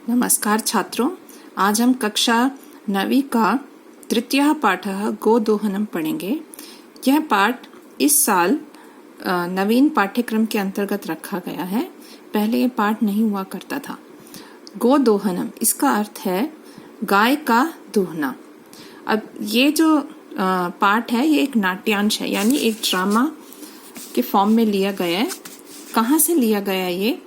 नमस्कार छात्रों, आज हम कक्षा 9वीं का तृतीय पाठः गोदोहनम पढ़ेंगे। यह पाठ इस साल नवीन पाठ्यक्रम के अंतर्गत रखा गया है। पहले ये पाठ नहीं हुआ करता था। गोदोहनम इसका अर्थ है गाय का दूहना। अब ये जो पाठ है ये एक नाट्यांश है, यानी एक ड्रामा के फॉर्म में लिया गया है। कहाँ से लिया गया है ये?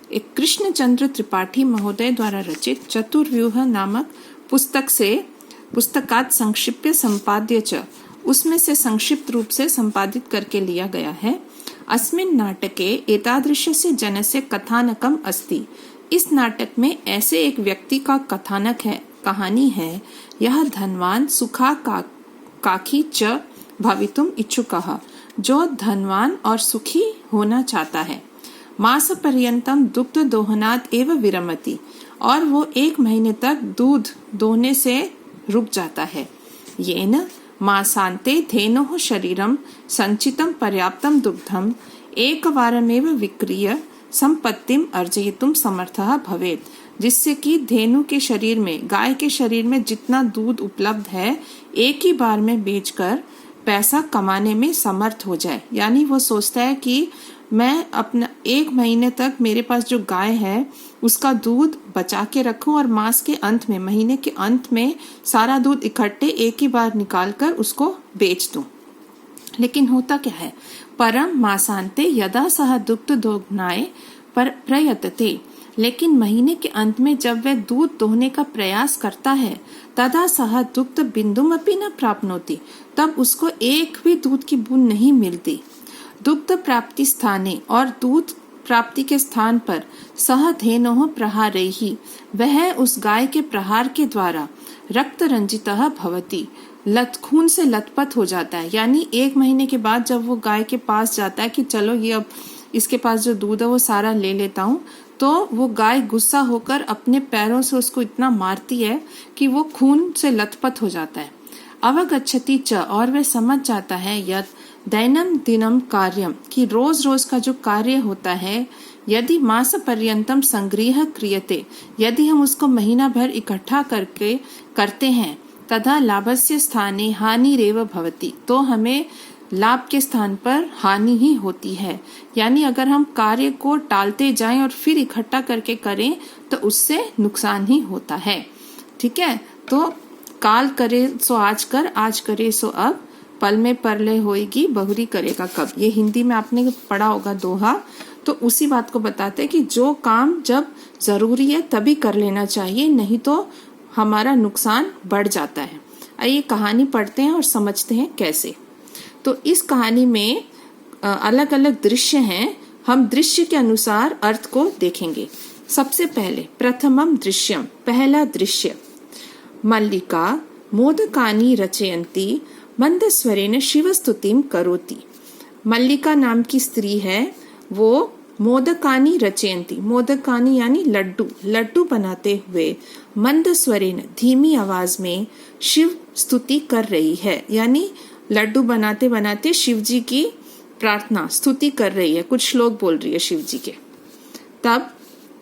एक कृष्णचंद्र त्रिपाठी महोदय द्वारा रचित चतुर्व्यूह नामक पुस्तक से पुस्तकात् संक्षिप्य संपाद्य च, उसमें से संक्षिप्त रूप से संपादित करके लिया गया है। अस्मिन् नाटके एतादृशस्य जनस्य कथानकम अस्ति। इस नाटक में ऐसे एक व्यक्ति का कथानक है, कहानी है। यह धनवान सुखा काखी च भवितुम इच्छुकः, जो धनवान और सुखी होना चाहता है। मास पर्यंतम दुग्ध दोहनात् एव विरमति, और वो 1 महीने तक दूध दोहने से रुक जाता है। येन मासान्ते धेनोः शरीरम संचितम पर्याप्तम दुग्धम एकवारमेव विक्रीय संपत्तिम अर्जयितुम समर्थः भवेत्, जिससे कि धेनु के शरीर में, गाय के शरीर में जितना दूध उपलब्ध है एक ही बार में बेचकर पैसा कमाने में समर्थ हो जाए। यानी वो सोचता है कि मैं अपना 1 महीने तक मेरे पास जो गाय है उसका दूध बचा के रखूं और मास के अंत में, महीने के अंत में सारा दूध इकट्ठे एक ही बार निकाल कर उसको बेच दूं। लेकिन होता क्या है? परम मासांते यदा सह दुग्ध दोहनाय प्रयतते, लेकिन महीने के अंत में जब वह दूध दोहने का प्रयास करता है, तदा सह दुग्ध बिंदुमपि न प्राप्नोति, तब उसको एक भी दूध की बूंद नहीं मिलती। दुग्ध प्राप्ति स्थाने, और दूध प्राप्ति के स्थान पर सह धेनोः प्रहारैहि, वह उस गाय के प्रहार के द्वारा रक्त रंजितः भवति, खून से लथपथ हो जाता है। यानी 1 महीने के बाद जब वो गाय के पास जाता है कि चलो ये अब इसके पास जो दूध है वो सारा ले लेता हूँ, तो वो गाय गुस्सा होकर अपने पैरों से उसको इतना मारती है कि वो खून से लथपथ हो जाता है। अवगच्छति च, और वह समझ जाता है यत् दैनम दिनम कार्यम, कि रोज रोज का जो कार्य होता है, यदि मास पर्यंतम संग्रह क्रियते, यदि हम उसको महीना भर इकट्ठा करके करते हैं, तथा लाभस्य स्थाने हानि रेव भवति, तो हमें लाभ के स्थान पर हानि ही होती है। यानी अगर हम कार्य को टालते जाएं और फिर इकट्ठा करके करें तो उससे नुकसान ही होता है। ठीक है, तो काल करे सो आज कर, आज करे सो अब, पल में परले होएगी बहुरी करेगा कब। ये हिंदी में आपने पढ़ा होगा दोहा। तो उसी बात को बताते हैं कि जो काम जब जरूरी है तभी कर लेना चाहिए, नहीं तो हमारा नुकसान बढ़ जाता है। आइए कहानी पढ़ते हैं और समझते हैं कैसे। तो इस कहानी में अलग अलग दृश्य हैं। हम दृश्य के अनुसार अर्थ को देखेंगे। सबसे पहले प्रथमम दृश्यम, पहला दृश्य। मल्लिका मोदकानि रचयन्ती मंदस्वरेण शिवस्तुतिम करोति। मल्लिका नाम की स्त्री है, वो मोदकानि रचयन्ती, मोदकानि यानी लड्डू बनाते हुए, मंदस्वरेण धीमी आवाज में शिव स्तुति कर रही है। यानी लड्डू बनाते बनाते शिव जी की प्रार्थना स्तुति कर रही है, कुछ श्लोक बोल रही है शिव जी के। तब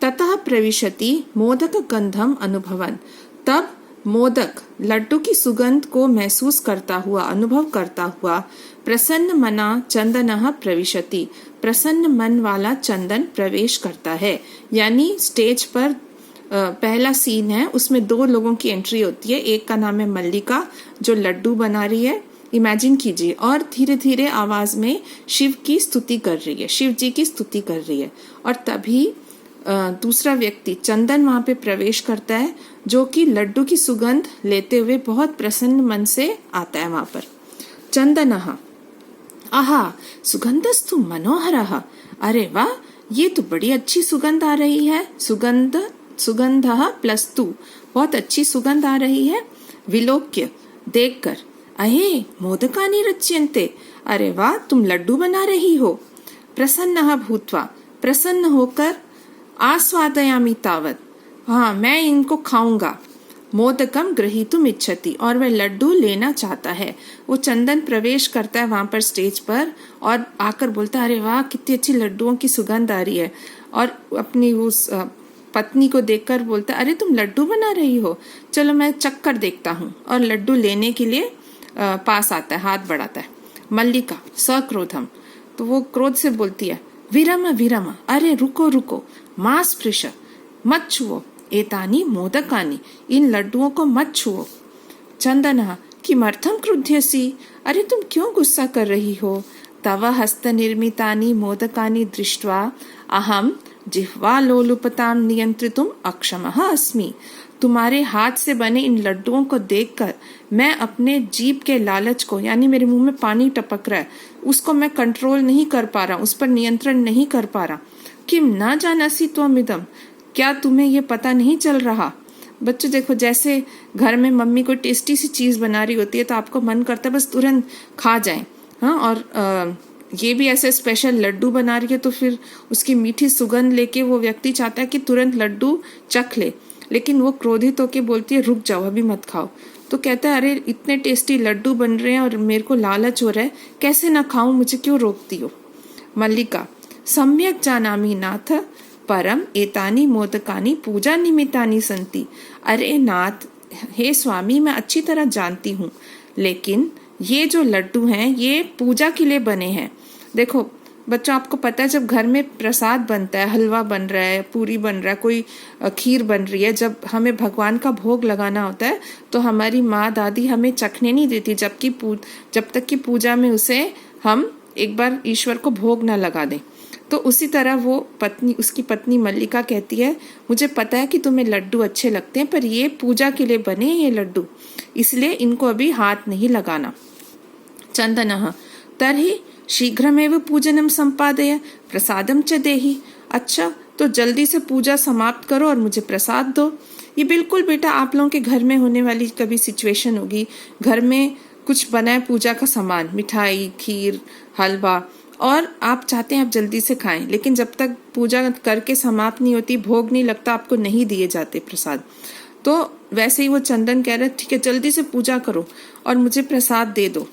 ततः प्रविशति मोदक गंधम अनुभवन, तब मोदक लड्डू की सुगंध को महसूस करता हुआ, अनुभव करता हुआ, प्रसन्न मना चंदनः प्रविशति, प्रसन्न मन वाला चंदन प्रवेश करता है। यानी स्टेज पर पहला सीन है, उसमें 2 लोगों की एंट्री होती है। एक का नाम है मल्लिका जो लड्डू बना रही है, इमेजिन कीजिए, और धीरे धीरे आवाज में शिव की स्तुति कर रही है, शिव जी की स्तुति कर रही है। और तभी दूसरा व्यक्ति चंदन वहां पे प्रवेश करता है, जो कि लड्डू की सुगंध लेते हुए बहुत प्रसन्न मन से आता है वहां पर। चंदनः आहा सुगंधस्तु मनोहरः, अरे वाह ये तो बड़ी अच्छी सुगंध आ रही है। सुगंधः प्लस तु, बहुत अच्छी सुगंध आ रही है। विलोक्य देखकर, अहे मोदकानि रच्यन्ते, अरे वाह तुम लड्डू बना रही हो। प्रसन्नः भूत्वा, प्रसन्न होकर, आस्वादयामि तावत्, हाँ मैं इनको खाऊंगा। मोदकम ग्रहीतुम इच्छति, और वह लड्डू लेना चाहता है। वो चंदन प्रवेश करता है वहां पर स्टेज पर और आकर बोलता है, अरे वाह कितनी अच्छी लड्डुओं की सुगंध आ रही है। और अपनी उस पत्नी को देखकर बोलता अरे तुम लड्डू बना रही हो, चलो मैं चक्कर देखता हूँ, और लड्डू लेने के लिए पास आता है, हाथ बढ़ाता है। मल्लिका सक्रोधम, तो वो क्रोध से बोलती है विरम विरम, अरे रुको रुको, मा स्पृश, मत छुओ, एतानी मोदकानी, इन लड्डुओं को मत छुओ। चंदना किमर्थम क्रुध्यसी, अरे तुम क्यों गुस्सा कर रही हो। तव हस्त निर्मितानि मोदकानि दृष्ट्वा अहम जिह्वा लोलुपताम नियंत्रितुम अक्षमः अस्मि, तुम्हारे हाथ से बने इन लड्डुओं को देखकर मैं अपने जीभ के लालच को, यानी मेरे मुंह में पानी टपक रहा है, उसको मैं कंट्रोल नहीं कर पा रहा, उस पर नियंत्रण नहीं कर पा रहा। किम ना जानसी त्वमिदम, क्या तुम्हें ये पता नहीं चल रहा। बच्चों देखो, जैसे घर में मम्मी कोई टेस्टी सी चीज बना रही होती है तो आपको मन करता है बस तुरंत खा जाए, हाँ, और ये भी ऐसे स्पेशल लड्डू बना रही है तो फिर उसकी मीठी सुगंध लेके वो व्यक्ति चाहता है कि तुरंत लड्डू चख ले, लेकिन वो क्रोधित होके बोलती है रुक जाओ, अभी मत खाओ। तो कहता है अरे इतने टेस्टी लड्डू बन रहे हैं और मेरे को लालच हो रहा है, कैसे ना खाऊं, मुझे क्यों रोकती हो। मल्लिका सम्यक जानामि नाथ परम एतानी मोदकानी पूजा निमित्तानि संति, अरे नाथ, हे स्वामी, मैं अच्छी तरह जानती हूँ, लेकिन ये जो लड्डू हैं ये पूजा के लिए बने हैं। देखो बच्चों, आपको पता है जब घर में प्रसाद बनता है, हलवा बन रहा है, पूरी बन रहा है, कोई खीर बन रही है, जब हमें भगवान का भोग लगाना होता है तो हमारी माँ दादी हमें चखने नहीं देती जब तक कि पूजा में उसे हम एक बार ईश्वर को भोग ना लगा दें। तो उसी तरह वो पत्नी, उसकी पत्नी मल्लिका कहती है मुझे पता है कि तुम्हें लड्डू अच्छे लगते हैं, पर ये पूजा के लिए बने ये लड्डू, इसलिए इनको अभी हाथ नहीं लगाना। चंदनः तर्हि शीघ्रमेव पूजनम संपादय प्रसादम च देहि, अच्छा तो जल्दी से पूजा समाप्त करो और मुझे प्रसाद दो। ये बिल्कुल बेटा आप लोगों के घर में होने वाली कभी सिचुएशन होगी, घर में कुछ बना है पूजा का सामान, मिठाई, खीर, हलवा, और आप चाहते हैं आप जल्दी से खाएं, लेकिन जब तक पूजा करके समाप्त नहीं होती, भोग नहीं लगता, आपको नहीं दिए जाते प्रसाद। तो वैसे ही वो चंदन कह रहे ठीक है जल्दी से पूजा करो और मुझे प्रसाद दे दो।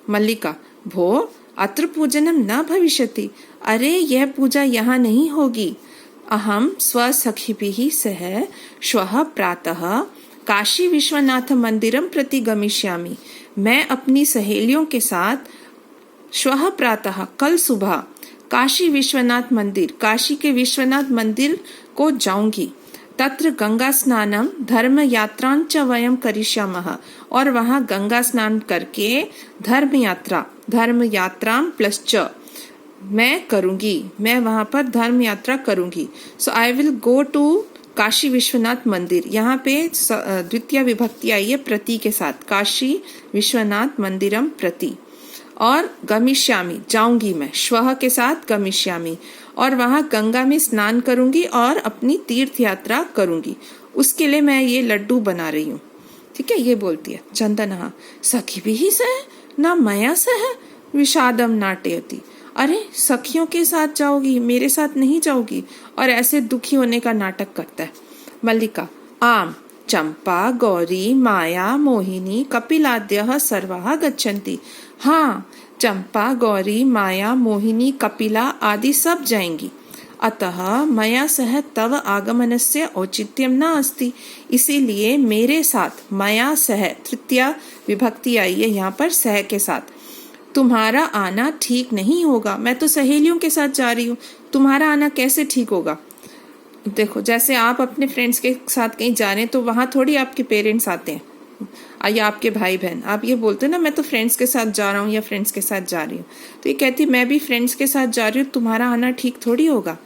मल्लिका भो अत्र पूजनम न भविष्यति, अरे यह पूजा यहाँ नहीं होगी। अहम स्वसखिभिः सह श्वः प्रातः काशी विश्वनाथ मंदिरम प्रति गमिष्यामि, मैं अपनी सहेलियों के साथ श्वः प्रातः, कल सुबह, काशी विश्वनाथ मंदिर, काशी के विश्वनाथ मंदिर को जाऊंगी। तत्र गंगा स्नानम धर्म यात्रांच वयम करिष्यामः, और वहां गंगा स्नान करके धर्म यात्रा प्लस च मैं करूंगी, मैं वहां पर धर्म यात्रा करूंगी। So I will go to Kashi Vishwanath mandir, यहाँ पे द्वितीय विभक्ति आई है प्रति के साथ, काशी विश्वनाथ मंदिरम प्रति, और गमिष्यामी जाऊंगी मैं, श्वः के साथ गमिष्यामी, और वहां गंगा में स्नान करूंगी और अपनी तीर्थ यात्रा करूंगी, उसके लिए मैं ये लड्डू बना रही हूँ। ठीक है, ये बोलती है। चंदनः सखिभिः सह न मया सह विषादम नाटयति, अरे सखियों के साथ जाओगी, मेरे साथ नहीं जाओगी, और ऐसे दुखी होने का नाटक करता है। मल्लिका आम चंपा गौरी माया मोहिनी कपिलाद्यः सर्वाः गच्छन्ति, हाँ चंपा गौरी माया मोहिनी कपिला आदि सब जाएंगी। अतः मया सह तव आगमनस्य औचित्यम न अस्ति, इसीलिए मेरे साथ मया सह, तृतीया विभक्ति आई है यहाँ पर सह के साथ, तुम्हारा आना ठीक नहीं होगा। मैं तो सहेलियों के साथ जा रही हूँ, तुम्हारा आना कैसे ठीक होगा। देखो जैसे आप अपने फ्रेंड्स के साथ कहीं जा रहे हैं तो वहां थोड़ी आपके पेरेंट्स आते हैं या आपके भाई बहन, आप ये बोलते हैं ना मैं तो फ्रेंड्स के साथ जा रहा हूँ या फ्रेंड्स के साथ जा रही हूँ, तो ये कहती मैं भी फ्रेंड्स के साथ जा रही हूँ, तुम्हारा आना ठीक थोड़ी होगा।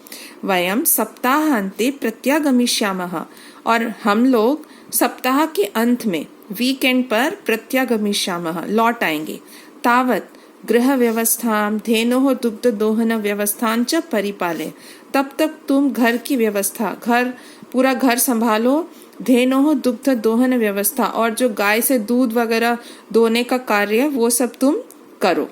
वयम सप्ताहांते प्रत्यागमिष्यामः, और हम लोग सप्ताह के अंत में वीकेंड पर प्रत्यागमिष्यामः लौट आएंगे। तावत गृह व्यवस्थां धेनोः दुग्ध दोहन व्यवस्थां च परिपालय, तब तक तुम घर की व्यवस्था, पूरा घर संभालो, धेनोः दुग्ध दोहन व्यवस्था, और जो गाय से दूध वगैरह दोने का कार्य वो सब तुम करो।